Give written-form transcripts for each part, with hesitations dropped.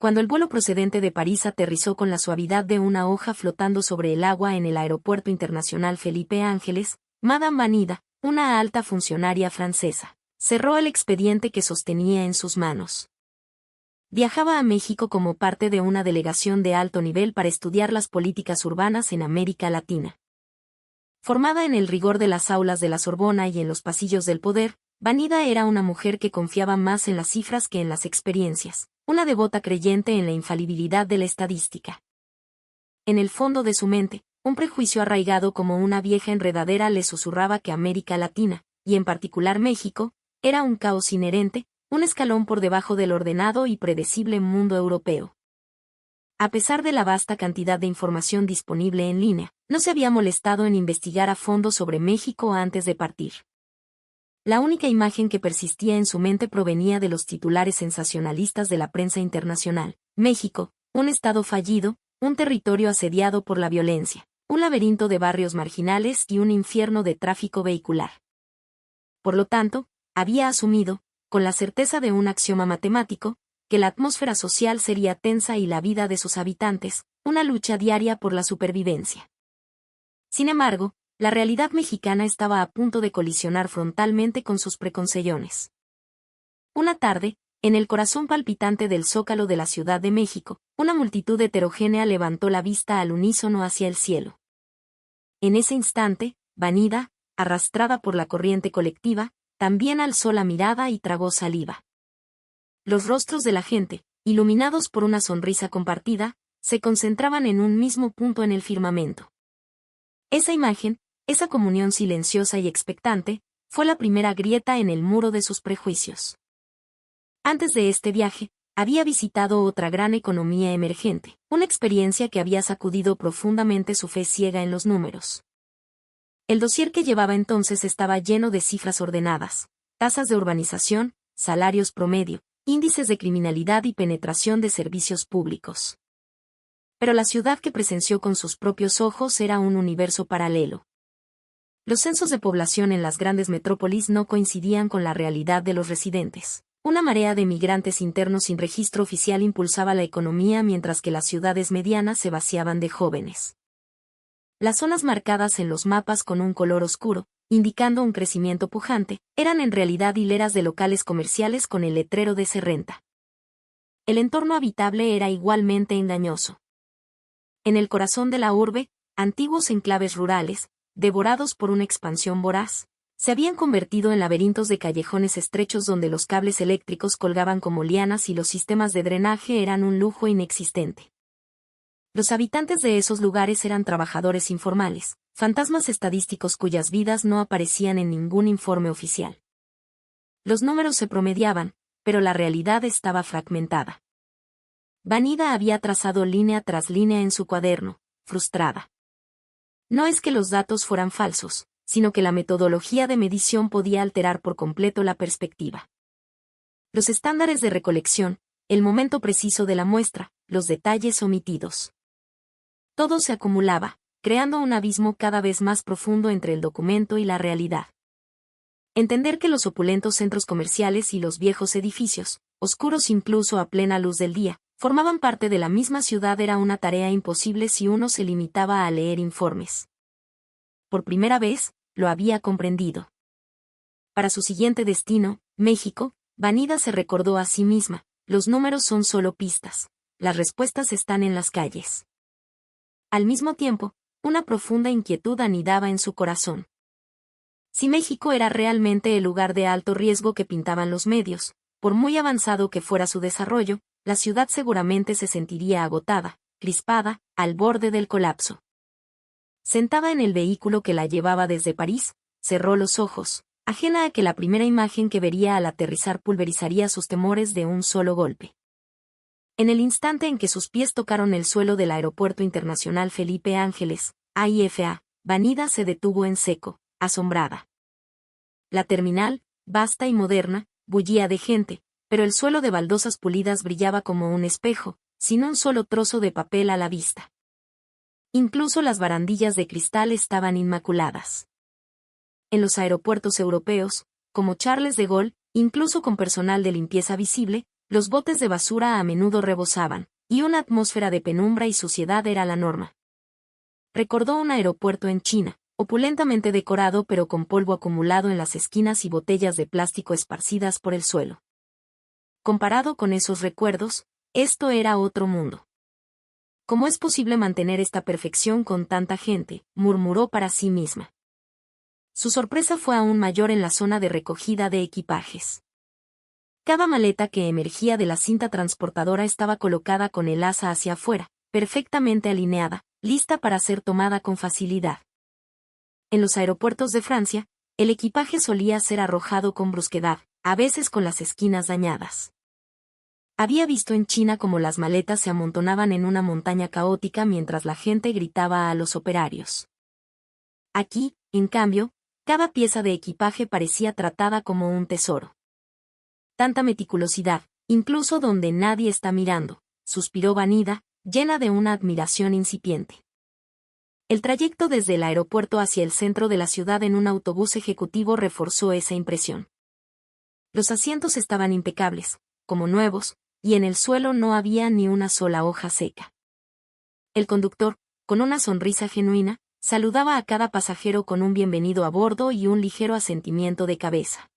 Cuando el vuelo procedente de París aterrizó con la suavidad de una hoja flotando sobre el agua en el Aeropuerto Internacional Felipe Ángeles, Madame Vanida, una alta funcionaria francesa, cerró el expediente que sostenía en sus manos. Viajaba a México como parte de una delegación de alto nivel para estudiar las políticas urbanas en América Latina. Formada en el rigor de las aulas de la Sorbona y en los pasillos del poder, Vanida era una mujer que confiaba más en las cifras que en las experiencias, una devota creyente en la infalibilidad de la estadística. En el fondo de su mente, un prejuicio arraigado como una vieja enredadera le susurraba que América Latina, y en particular México, era un caos inherente, un escalón por debajo del ordenado y predecible mundo europeo. A pesar de la vasta cantidad de información disponible en línea, no se había molestado en investigar a fondo sobre México antes de partir. La única imagen que persistía en su mente provenía de los titulares sensacionalistas de la prensa internacional. México, un estado fallido, un territorio asediado por la violencia, un laberinto de barrios marginales y un infierno de tráfico vehicular. Por lo tanto, había asumido, con la certeza de un axioma matemático, que la atmósfera social sería tensa y la vida de sus habitantes, una lucha diaria por la supervivencia. Sin embargo, la realidad mexicana estaba a punto de colisionar frontalmente con sus preconcesiones. Una tarde, en el corazón palpitante del Zócalo de la Ciudad de México, una multitud heterogénea levantó la vista al unísono hacia el cielo. En ese instante, Vanida, arrastrada por la corriente colectiva, también alzó la mirada y tragó saliva. Los rostros de la gente, iluminados por una sonrisa compartida, se concentraban en un mismo punto en el firmamento. Esa imagen, esa comunión silenciosa y expectante, fue la primera grieta en el muro de sus prejuicios. Antes de este viaje, había visitado otra gran economía emergente, una experiencia que había sacudido profundamente su fe ciega en los números. El dossier que llevaba entonces estaba lleno de cifras ordenadas, tasas de urbanización, salarios promedio, índices de criminalidad y penetración de servicios públicos. Pero la ciudad que presenció con sus propios ojos era un universo paralelo. Los censos de población en las grandes metrópolis no coincidían con la realidad de los residentes. Una marea de migrantes internos sin registro oficial impulsaba la economía mientras que las ciudades medianas se vaciaban de jóvenes. Las zonas marcadas en los mapas con un color oscuro, indicando un crecimiento pujante, eran en realidad hileras de locales comerciales con el letrero de "se renta". El entorno habitable era igualmente engañoso. En el corazón de la urbe, antiguos enclaves rurales, devorados por una expansión voraz, se habían convertido en laberintos de callejones estrechos donde los cables eléctricos colgaban como lianas y los sistemas de drenaje eran un lujo inexistente. Los habitantes de esos lugares eran trabajadores informales, fantasmas estadísticos cuyas vidas no aparecían en ningún informe oficial. Los números se promediaban, pero la realidad estaba fragmentada. Vanida había trazado línea tras línea en su cuaderno, frustrada. No es que los datos fueran falsos, sino que la metodología de medición podía alterar por completo la perspectiva. Los estándares de recolección, el momento preciso de la muestra, los detalles omitidos. Todo se acumulaba, creando un abismo cada vez más profundo entre el documento y la realidad. Entender que los opulentos centros comerciales y los viejos edificios, oscuros incluso a plena luz del día, formaban parte de la misma ciudad era una tarea imposible si uno se limitaba a leer informes. Por primera vez, lo había comprendido. Para su siguiente destino, México, Vanida se recordó a sí misma, los números son solo pistas, las respuestas están en las calles. Al mismo tiempo, una profunda inquietud anidaba en su corazón. Si México era realmente el lugar de alto riesgo que pintaban los medios, por muy avanzado que fuera su desarrollo, la ciudad seguramente se sentiría agotada, crispada, al borde del colapso. Sentada en el vehículo que la llevaba desde París, cerró los ojos, ajena a que la primera imagen que vería al aterrizar pulverizaría sus temores de un solo golpe. En el instante en que sus pies tocaron el suelo del Aeropuerto Internacional Felipe Ángeles, AIFA, Vanida se detuvo en seco, asombrada. La terminal, vasta y moderna, bullía de gente, pero el suelo de baldosas pulidas brillaba como un espejo, sin un solo trozo de papel a la vista. Incluso las barandillas de cristal estaban inmaculadas. En los aeropuertos europeos, como Charles de Gaulle, incluso con personal de limpieza visible, los botes de basura a menudo rebosaban, y una atmósfera de penumbra y suciedad era la norma. Recordó un aeropuerto en China, opulentamente decorado pero con polvo acumulado en las esquinas y botellas de plástico esparcidas por el suelo. Comparado con esos recuerdos, esto era otro mundo. ¿Cómo es posible mantener esta perfección con tanta gente?, murmuró para sí misma. Su sorpresa fue aún mayor en la zona de recogida de equipajes. Cada maleta que emergía de la cinta transportadora estaba colocada con el asa hacia afuera, perfectamente alineada, lista para ser tomada con facilidad. En los aeropuertos de Francia, el equipaje solía ser arrojado con brusquedad, a veces con las esquinas dañadas. Había visto en China cómo las maletas se amontonaban en una montaña caótica mientras la gente gritaba a los operarios. Aquí, en cambio, cada pieza de equipaje parecía tratada como un tesoro. Tanta meticulosidad, incluso donde nadie está mirando, suspiró Vanida, llena de una admiración incipiente. El trayecto desde el aeropuerto hacia el centro de la ciudad en un autobús ejecutivo reforzó esa impresión. Los asientos estaban impecables, como nuevos, y en el suelo no había ni una sola hoja seca. El conductor, con una sonrisa genuina, saludaba a cada pasajero con un bienvenido a bordo y un ligero asentimiento de cabeza.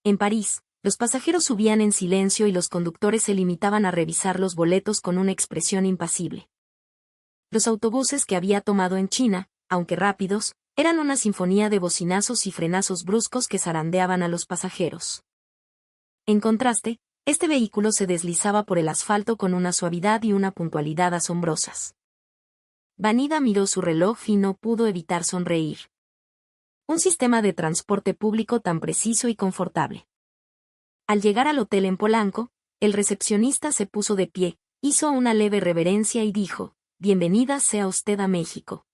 En París, los pasajeros subían en silencio y los conductores se limitaban a revisar los boletos con una expresión impasible. Los autobuses que había tomado en China, aunque rápidos, eran una sinfonía de bocinazos y frenazos bruscos que zarandeaban a los pasajeros. En contraste, este vehículo se deslizaba por el asfalto con una suavidad y una puntualidad asombrosas. Vanida miró su reloj y no pudo evitar sonreír. Un sistema de transporte público tan preciso y confortable. Al llegar al hotel en Polanco, el recepcionista se puso de pie, hizo una leve reverencia y dijo: «Bienvenida sea usted a México».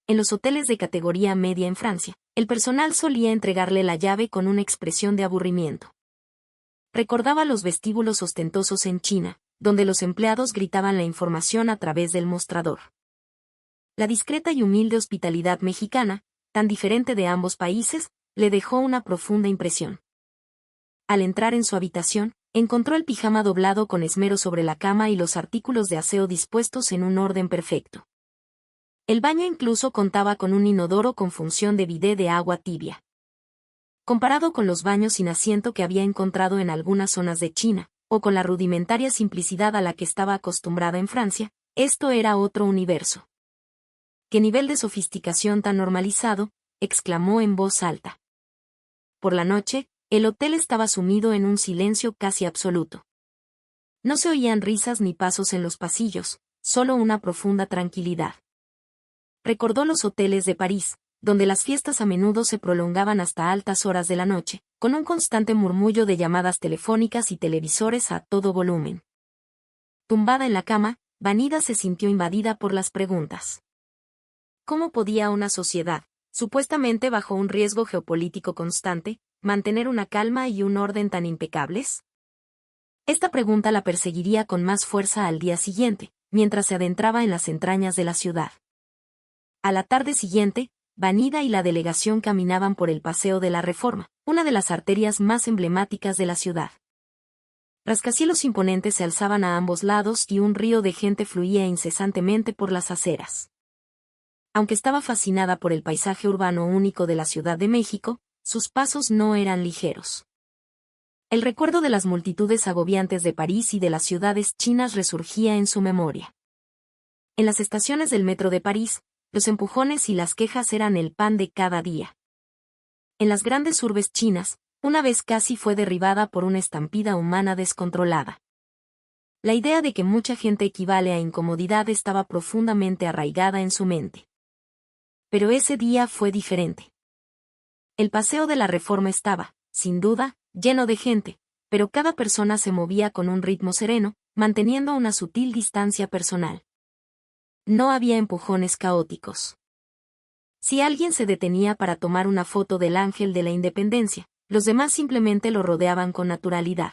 En los hoteles de categoría media en Francia, el personal solía entregarle la llave con una expresión de aburrimiento. Recordaba los vestíbulos ostentosos en China, donde los empleados gritaban la información a través del mostrador. La discreta y humilde hospitalidad mexicana, tan diferente de ambos países, le dejó una profunda impresión. Al entrar en su habitación, encontró el pijama doblado con esmero sobre la cama y los artículos de aseo dispuestos en un orden perfecto. El baño incluso contaba con un inodoro con función de bidé de agua tibia. Comparado con los baños sin asiento que había encontrado en algunas zonas de China, o con la rudimentaria simplicidad a la que estaba acostumbrada en Francia, esto era otro universo. «¿Qué nivel de sofisticación tan normalizado?», exclamó en voz alta. Por la noche, el hotel estaba sumido en un silencio casi absoluto. No se oían risas ni pasos en los pasillos, solo una profunda tranquilidad. Recordó los hoteles de París, donde las fiestas a menudo se prolongaban hasta altas horas de la noche, con un constante murmullo de llamadas telefónicas y televisores a todo volumen. Tumbada en la cama, Vanida se sintió invadida por las preguntas. ¿Cómo podía una sociedad, supuestamente bajo un riesgo geopolítico constante, mantener una calma y un orden tan impecables? Esta pregunta la perseguiría con más fuerza al día siguiente, mientras se adentraba en las entrañas de la ciudad. A la tarde siguiente, Vanida y la delegación caminaban por el Paseo de la Reforma, una de las arterias más emblemáticas de la ciudad. Rascacielos imponentes se alzaban a ambos lados y un río de gente fluía incesantemente por las aceras. Aunque estaba fascinada por el paisaje urbano único de la Ciudad de México, sus pasos no eran ligeros. El recuerdo de las multitudes agobiantes de París y de las ciudades chinas resurgía en su memoria. En las estaciones del metro de París, los empujones y las quejas eran el pan de cada día. En las grandes urbes chinas, una vez casi fue derribada por una estampida humana descontrolada. La idea de que mucha gente equivale a incomodidad estaba profundamente arraigada en su mente. Pero ese día fue diferente. El Paseo de la Reforma estaba, sin duda, lleno de gente, pero cada persona se movía con un ritmo sereno, manteniendo una sutil distancia personal. No había empujones caóticos. Si alguien se detenía para tomar una foto del Ángel de la Independencia, los demás simplemente lo rodeaban con naturalidad.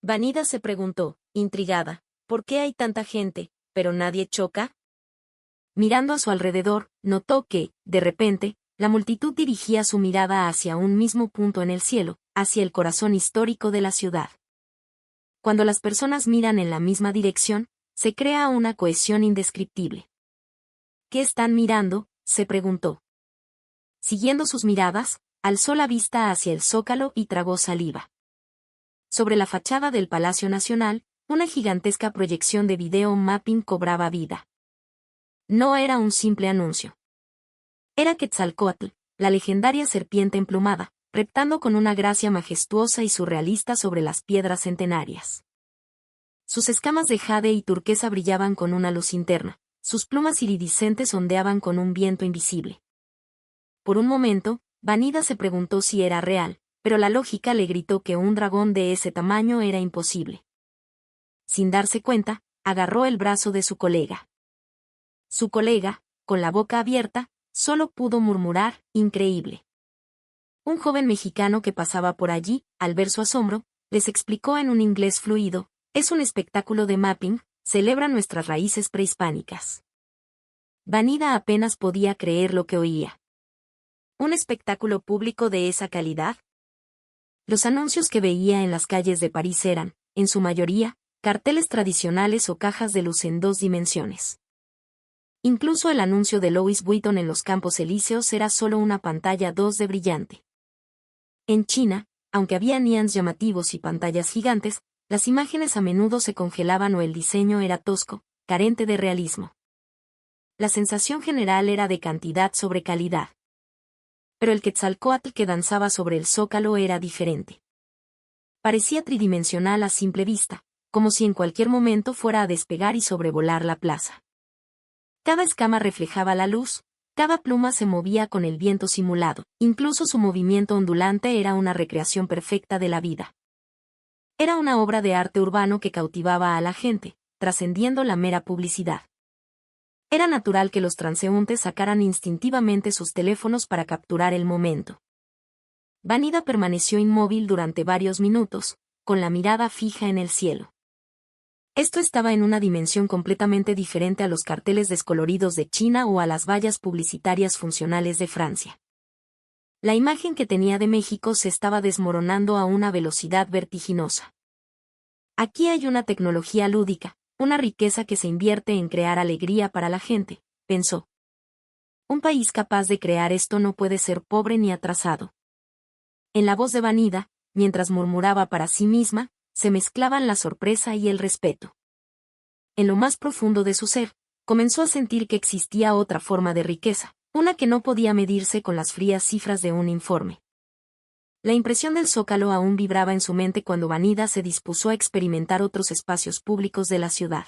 Vanida se preguntó, intrigada, ¿por qué hay tanta gente, pero nadie choca? Mirando a su alrededor, notó que, de repente, la multitud dirigía su mirada hacia un mismo punto en el cielo, hacia el corazón histórico de la ciudad. Cuando las personas miran en la misma dirección, se crea una cohesión indescriptible. ¿Qué están mirando?, se preguntó. Siguiendo sus miradas, alzó la vista hacia el zócalo y tragó saliva. Sobre la fachada del Palacio Nacional, una gigantesca proyección de video mapping cobraba vida. No era un simple anuncio. Era Quetzalcóatl, la legendaria serpiente emplumada, reptando con una gracia majestuosa y surrealista sobre las piedras centenarias. Sus escamas de jade y turquesa brillaban con una luz interna, sus plumas iridiscentes ondeaban con un viento invisible. Por un momento, Vanida se preguntó si era real, pero la lógica le gritó que un dragón de ese tamaño era imposible. Sin darse cuenta, agarró el brazo de su colega. Su colega, con la boca abierta, solo pudo murmurar, increíble. Un joven mexicano que pasaba por allí, al ver su asombro, les explicó en un inglés fluido: es un espectáculo de mapping, celebra nuestras raíces prehispánicas. Vanida apenas podía creer lo que oía. ¿Un espectáculo público de esa calidad? Los anuncios que veía en las calles de París eran, en su mayoría, carteles tradicionales o cajas de luz en 2 dimensiones. Incluso el anuncio de Louis Vuitton en los Campos Elíseos era solo una pantalla 2D brillante. En China, aunque había neons llamativos y pantallas gigantes, las imágenes a menudo se congelaban o el diseño era tosco, carente de realismo. La sensación general era de cantidad sobre calidad. Pero el Quetzalcóatl que danzaba sobre el zócalo era diferente. Parecía tridimensional a simple vista, como si en cualquier momento fuera a despegar y sobrevolar la plaza. Cada escama reflejaba la luz, cada pluma se movía con el viento simulado, incluso su movimiento ondulante era una recreación perfecta de la vida. Era una obra de arte urbano que cautivaba a la gente, trascendiendo la mera publicidad. Era natural que los transeúntes sacaran instintivamente sus teléfonos para capturar el momento. Vanida permaneció inmóvil durante varios minutos, con la mirada fija en el cielo. Esto estaba en una dimensión completamente diferente a los carteles descoloridos de China o a las vallas publicitarias funcionales de Francia. La imagen que tenía de México se estaba desmoronando a una velocidad vertiginosa. Aquí hay una tecnología lúdica, una riqueza que se invierte en crear alegría para la gente, pensó. Un país capaz de crear esto no puede ser pobre ni atrasado. En la voz de Vanida, mientras murmuraba para sí misma, se mezclaban la sorpresa y el respeto. En lo más profundo de su ser, comenzó a sentir que existía otra forma de riqueza, una que no podía medirse con las frías cifras de un informe. La impresión del zócalo aún vibraba en su mente cuando Vanida se dispuso a experimentar otros espacios públicos de la ciudad.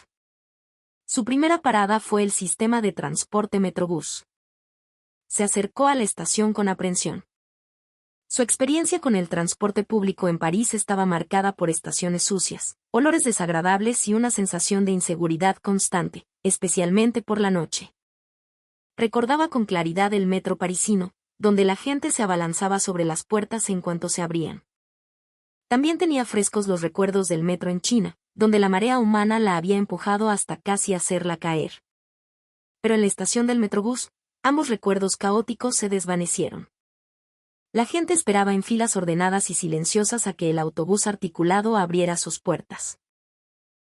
Su primera parada fue el sistema de transporte Metrobús. Se acercó a la estación con aprensión. Su experiencia con el transporte público en París estaba marcada por estaciones sucias, olores desagradables y una sensación de inseguridad constante, especialmente por la noche. Recordaba con claridad el metro parisino, donde la gente se abalanzaba sobre las puertas en cuanto se abrían. También tenía frescos los recuerdos del metro en China, donde la marea humana la había empujado hasta casi hacerla caer. Pero en la estación del Metrobús, ambos recuerdos caóticos se desvanecieron. La gente esperaba en filas ordenadas y silenciosas a que el autobús articulado abriera sus puertas.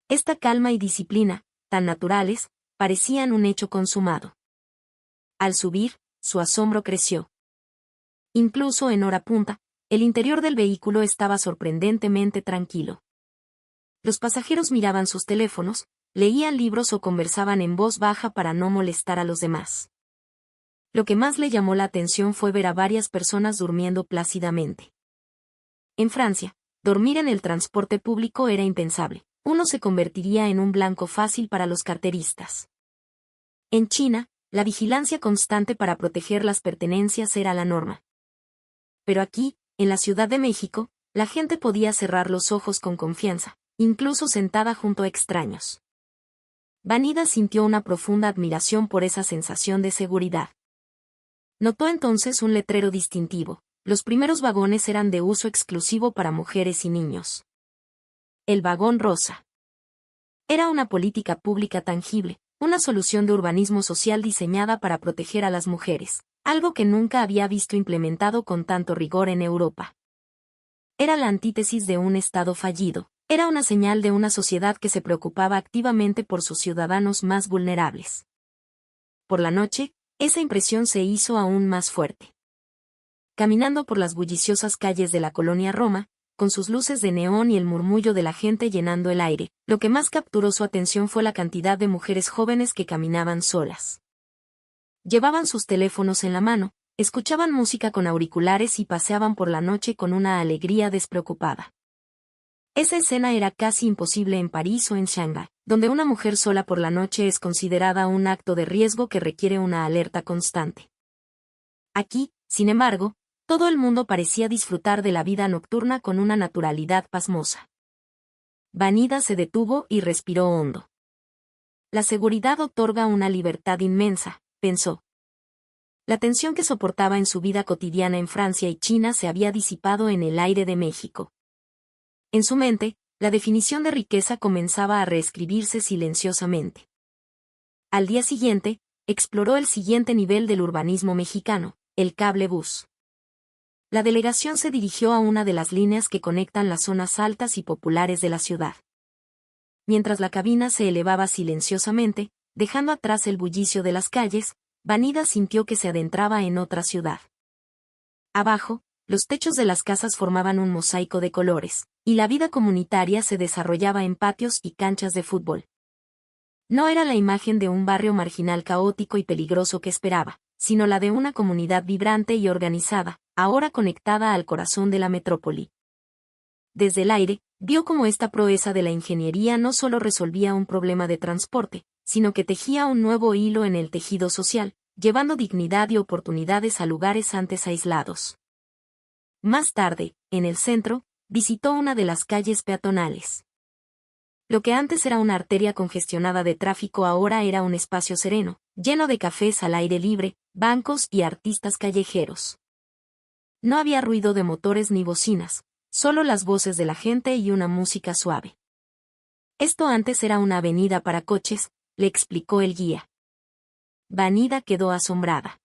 Esta calma y disciplina, tan naturales, parecían un hecho consumado. Al subir, su asombro creció. Incluso en hora punta, el interior del vehículo estaba sorprendentemente tranquilo. Los pasajeros miraban sus teléfonos, leían libros o conversaban en voz baja para no molestar a los demás. Lo que más le llamó la atención fue ver a varias personas durmiendo plácidamente. En Francia, dormir en el transporte público era impensable, uno se convertiría en un blanco fácil para los carteristas. En China, la vigilancia constante para proteger las pertenencias era la norma. Pero aquí, en la Ciudad de México, la gente podía cerrar los ojos con confianza, incluso sentada junto a extraños. Vanida sintió una profunda admiración por esa sensación de seguridad. Notó entonces un letrero distintivo: los primeros vagones eran de uso exclusivo para mujeres y niños. El vagón rosa. Era una política pública tangible, una solución de urbanismo social diseñada para proteger a las mujeres, algo que nunca había visto implementado con tanto rigor en Europa. Era la antítesis de un Estado fallido, Era una señal de una sociedad que se preocupaba activamente por sus ciudadanos más vulnerables. Por la noche, esa impresión se hizo aún más fuerte. Caminando por las bulliciosas calles de la colonia Roma, con sus luces de neón y el murmullo de la gente llenando el aire, lo que más capturó su atención fue la cantidad de mujeres jóvenes que caminaban solas. Llevaban sus teléfonos en la mano, escuchaban música con auriculares y paseaban por la noche con una alegría despreocupada. Esa escena era casi imposible en París o en Shanghái, donde una mujer sola por la noche es considerada un acto de riesgo que requiere una alerta constante. Aquí, sin embargo, todo el mundo parecía disfrutar de la vida nocturna con una naturalidad pasmosa. Vanida se detuvo y respiró hondo. La seguridad otorga una libertad inmensa, pensó. La tensión que soportaba en su vida cotidiana en Francia y China se había disipado en el aire de México. En su mente, la definición de riqueza comenzaba a reescribirse silenciosamente. Al día siguiente, exploró el siguiente nivel del urbanismo mexicano, el cable bus. La delegación se dirigió a una de las líneas que conectan las zonas altas y populares de la ciudad. Mientras la cabina se elevaba silenciosamente, dejando atrás el bullicio de las calles, Vanida sintió que se adentraba en otra ciudad. Abajo, los techos de las casas formaban un mosaico de colores, y la vida comunitaria se desarrollaba en patios y canchas de fútbol. No era la imagen de un barrio marginal caótico y peligroso que esperaba, sino la de una comunidad vibrante y organizada, ahora conectada al corazón de la metrópoli. Desde el aire, vio cómo esta proeza de la ingeniería no solo resolvía un problema de transporte, sino que tejía un nuevo hilo en el tejido social, llevando dignidad y oportunidades a lugares antes aislados. Más tarde, en el centro, visitó una de las calles peatonales. Lo que antes era una arteria congestionada de tráfico ahora era un espacio sereno, lleno de cafés al aire libre, bancos y artistas callejeros. No había ruido de motores ni bocinas, solo las voces de la gente y una música suave. Esto antes era una avenida para coches, le explicó el guía. Vanida quedó asombrada.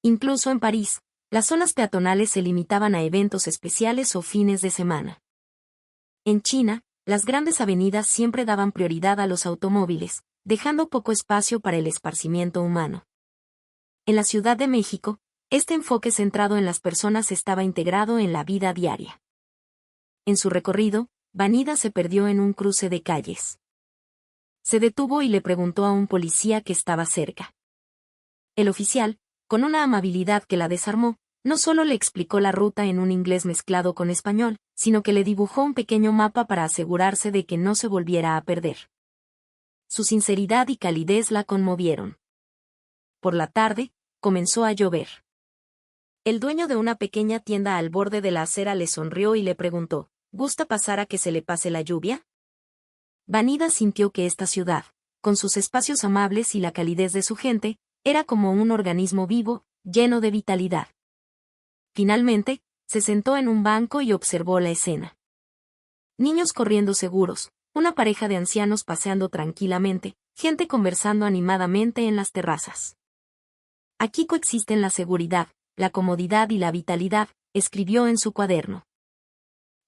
Incluso en París, las zonas peatonales se limitaban a eventos especiales o fines de semana. En China, las grandes avenidas siempre daban prioridad a los automóviles, dejando poco espacio para el esparcimiento humano. En la Ciudad de México, este enfoque centrado en las personas estaba integrado en la vida diaria. En su recorrido, Vanida se perdió en un cruce de calles. Se detuvo y le preguntó a un policía que estaba cerca. El oficial, con una amabilidad que la desarmó, no solo le explicó la ruta en un inglés mezclado con español, sino que le dibujó un pequeño mapa para asegurarse de que no se volviera a perder. Su sinceridad y calidez la conmovieron. Por la tarde, comenzó a llover. El dueño de una pequeña tienda al borde de la acera le sonrió y le preguntó, ¿gusta pasar a que se le pase la lluvia? Vanida sintió que esta ciudad, con sus espacios amables y la calidez de su gente, era como un organismo vivo, lleno de vitalidad. Finalmente, se sentó en un banco y observó la escena. Niños corriendo seguros, una pareja de ancianos paseando tranquilamente, gente conversando animadamente en las terrazas. Aquí coexisten la seguridad, la comodidad y la vitalidad, escribió en su cuaderno.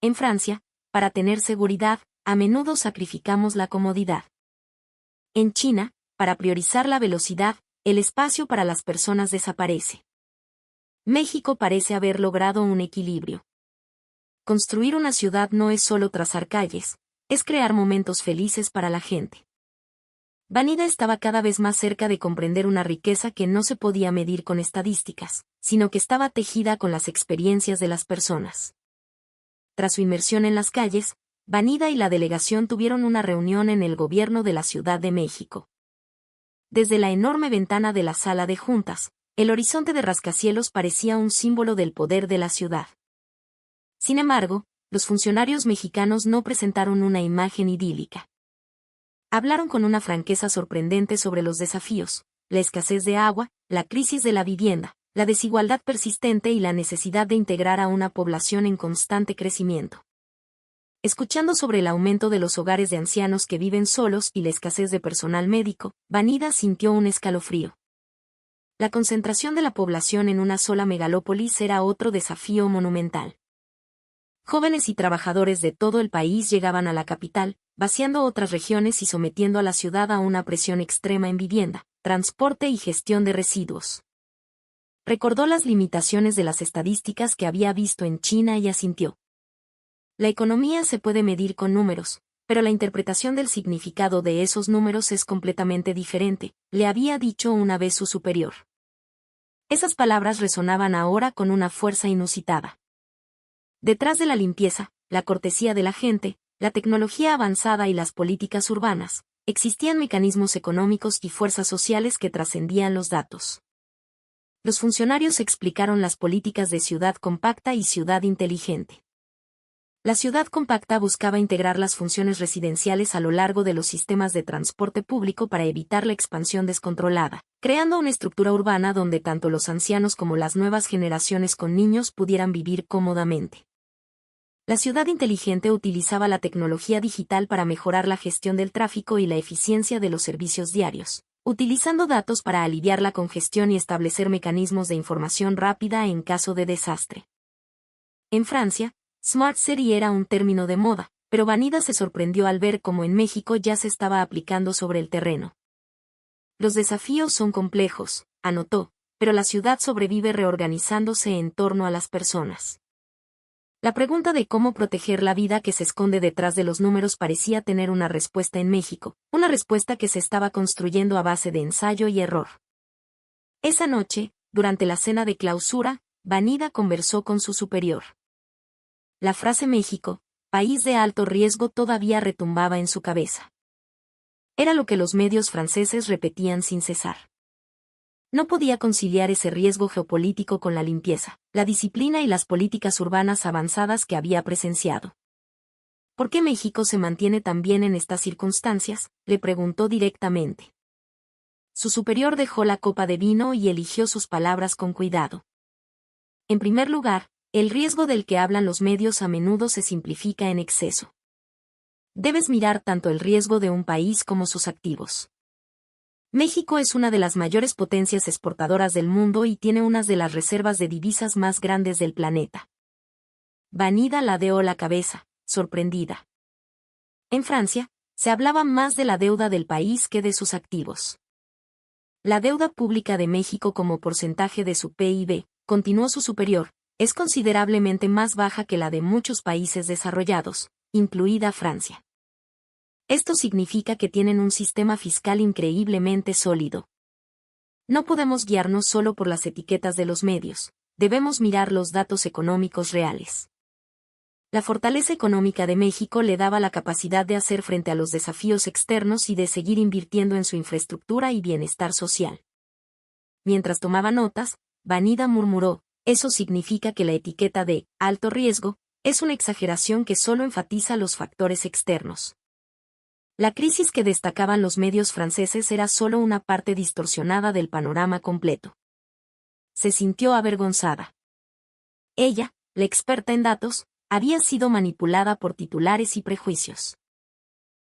En Francia, para tener seguridad, a menudo sacrificamos la comodidad. En China, para priorizar la velocidad, el espacio para las personas desaparece. México parece haber logrado un equilibrio. Construir una ciudad no es solo trazar calles, es crear momentos felices para la gente. Vanida estaba cada vez más cerca de comprender una riqueza que no se podía medir con estadísticas, sino que estaba tejida con las experiencias de las personas. Tras su inmersión en las calles, Vanida y la delegación tuvieron una reunión en el gobierno de la Ciudad de México. Desde la enorme ventana de la sala de juntas, el horizonte de rascacielos parecía un símbolo del poder de la ciudad. Sin embargo, los funcionarios mexicanos no presentaron una imagen idílica. Hablaron con una franqueza sorprendente sobre los desafíos, la escasez de agua, la crisis de la vivienda, la desigualdad persistente y la necesidad de integrar a una población en constante crecimiento. Escuchando sobre el aumento de los hogares de ancianos que viven solos y la escasez de personal médico, Vanida sintió un escalofrío. La concentración de la población en una sola megalópolis era otro desafío monumental. Jóvenes y trabajadores de todo el país llegaban a la capital, vaciando otras regiones y sometiendo a la ciudad a una presión extrema en vivienda, transporte y gestión de residuos. Recordó las limitaciones de las estadísticas que había visto en China y asintió. La economía se puede medir con números, pero la interpretación del significado de esos números es completamente diferente, le había dicho una vez su superior. Esas palabras resonaban ahora con una fuerza inusitada. Detrás de la limpieza, la cortesía de la gente, la tecnología avanzada y las políticas urbanas, existían mecanismos económicos y fuerzas sociales que trascendían los datos. Los funcionarios explicaron las políticas de ciudad compacta y ciudad inteligente. La ciudad compacta buscaba integrar las funciones residenciales a lo largo de los sistemas de transporte público para evitar la expansión descontrolada, creando una estructura urbana donde tanto los ancianos como las nuevas generaciones con niños pudieran vivir cómodamente. La ciudad inteligente utilizaba la tecnología digital para mejorar la gestión del tráfico y la eficiencia de los servicios diarios, utilizando datos para aliviar la congestión y establecer mecanismos de información rápida en caso de desastre. En Francia, Smart City era un término de moda, pero Vanida se sorprendió al ver cómo en México ya se estaba aplicando sobre el terreno. Los desafíos son complejos, anotó, pero la ciudad sobrevive reorganizándose en torno a las personas. La pregunta de cómo proteger la vida que se esconde detrás de los números parecía tener una respuesta en México, una respuesta que se estaba construyendo a base de ensayo y error. Esa noche, durante la cena de clausura, Vanida conversó con su superior. La frase México, país de alto riesgo, todavía retumbaba en su cabeza. Era lo que los medios franceses repetían sin cesar. No podía conciliar ese riesgo geopolítico con la limpieza, la disciplina y las políticas urbanas avanzadas que había presenciado. ¿Por qué México se mantiene tan bien en estas circunstancias?, le preguntó directamente. Su superior dejó la copa de vino y eligió sus palabras con cuidado. En primer lugar, el riesgo del que hablan los medios a menudo se simplifica en exceso. Debes mirar tanto el riesgo de un país como sus activos. México es una de las mayores potencias exportadoras del mundo y tiene unas de las reservas de divisas más grandes del planeta. Vanida ladeó la cabeza, sorprendida. En Francia, se hablaba más de la deuda del país que de sus activos. La deuda pública de México como porcentaje de su PIB, continuó su superior, es considerablemente más baja que la de muchos países desarrollados, incluida Francia. Esto significa que tienen un sistema fiscal increíblemente sólido. No podemos guiarnos solo por las etiquetas de los medios, debemos mirar los datos económicos reales. La fortaleza económica de México le daba la capacidad de hacer frente a los desafíos externos y de seguir invirtiendo en su infraestructura y bienestar social. Mientras tomaba notas, Vanida murmuró, eso significa que la etiqueta de alto riesgo es una exageración que solo enfatiza los factores externos. La crisis que destacaban los medios franceses era solo una parte distorsionada del panorama completo. Se sintió avergonzada. Ella, la experta en datos, había sido manipulada por titulares y prejuicios.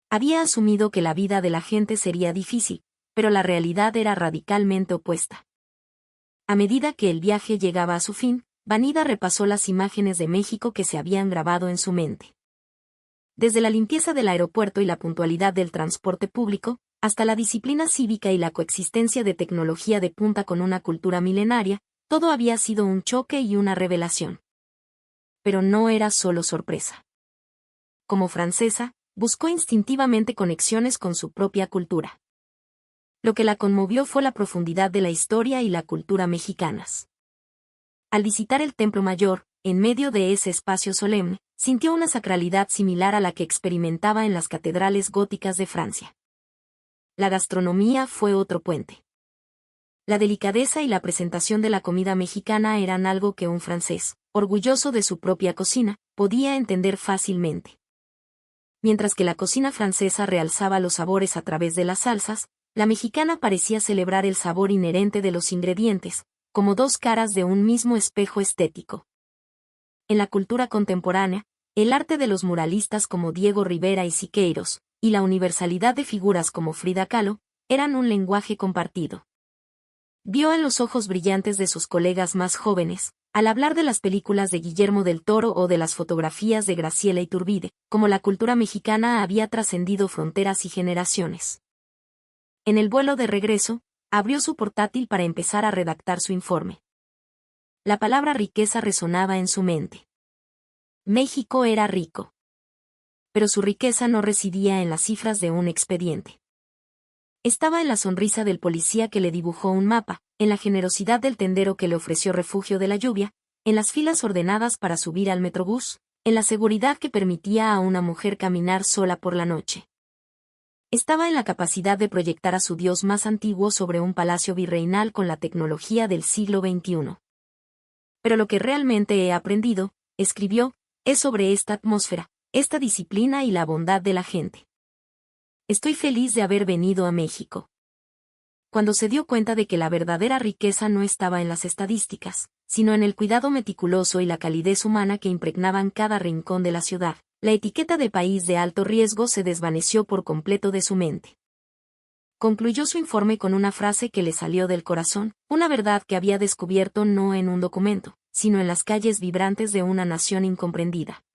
Había asumido que la vida de la gente sería difícil, pero la realidad era radicalmente opuesta. A medida que el viaje llegaba a su fin, Vanida repasó las imágenes de México que se habían grabado en su mente. Desde la limpieza del aeropuerto y la puntualidad del transporte público, hasta la disciplina cívica y la coexistencia de tecnología de punta con una cultura milenaria, todo había sido un choque y una revelación. Pero no era solo sorpresa. Como francesa, buscó instintivamente conexiones con su propia cultura. Lo que la conmovió fue la profundidad de la historia y la cultura mexicanas. Al visitar el Templo Mayor, en medio de ese espacio solemne, sintió una sacralidad similar a la que experimentaba en las catedrales góticas de Francia. La gastronomía fue otro puente. La delicadeza y la presentación de la comida mexicana eran algo que un francés, orgulloso de su propia cocina, podía entender fácilmente. Mientras que la cocina francesa realzaba los sabores a través de las salsas, la mexicana parecía celebrar el sabor inherente de los ingredientes, como dos caras de un mismo espejo estético. En la cultura contemporánea, el arte de los muralistas como Diego Rivera y Siqueiros, y la universalidad de figuras como Frida Kahlo, eran un lenguaje compartido. Vio en los ojos brillantes de sus colegas más jóvenes, Al hablar de las películas de Guillermo del Toro o de las fotografías de Graciela Iturbide, como la cultura mexicana había trascendido fronteras y generaciones. En el vuelo de regreso, abrió su portátil para empezar a redactar su informe. La palabra riqueza resonaba en su mente. México era rico. Pero su riqueza no residía en las cifras de un expediente. Estaba en la sonrisa del policía que le dibujó un mapa, en la generosidad del tendero que le ofreció refugio de la lluvia, en las filas ordenadas para subir al metrobús, en la seguridad que permitía a una mujer caminar sola por la noche. Estaba en la capacidad de proyectar a su Dios más antiguo sobre un palacio virreinal con la tecnología del siglo XXI. Pero lo que realmente he aprendido, escribió, es sobre esta atmósfera, esta disciplina y la bondad de la gente. Estoy feliz de haber venido a México. Cuando se dio cuenta de que la verdadera riqueza no estaba en las estadísticas, sino en el cuidado meticuloso y la calidez humana que impregnaban cada rincón de la ciudad, la etiqueta de país de alto riesgo se desvaneció por completo de su mente. Concluyó su informe con una frase que le salió del corazón, una verdad que había descubierto no en un documento, sino en las calles vibrantes de una nación incomprendida.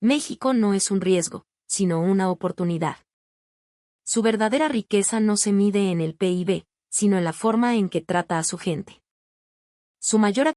México no es un riesgo, sino una oportunidad. Su verdadera riqueza no se mide en el PIB, sino en la forma en que trata a su gente. Su mayor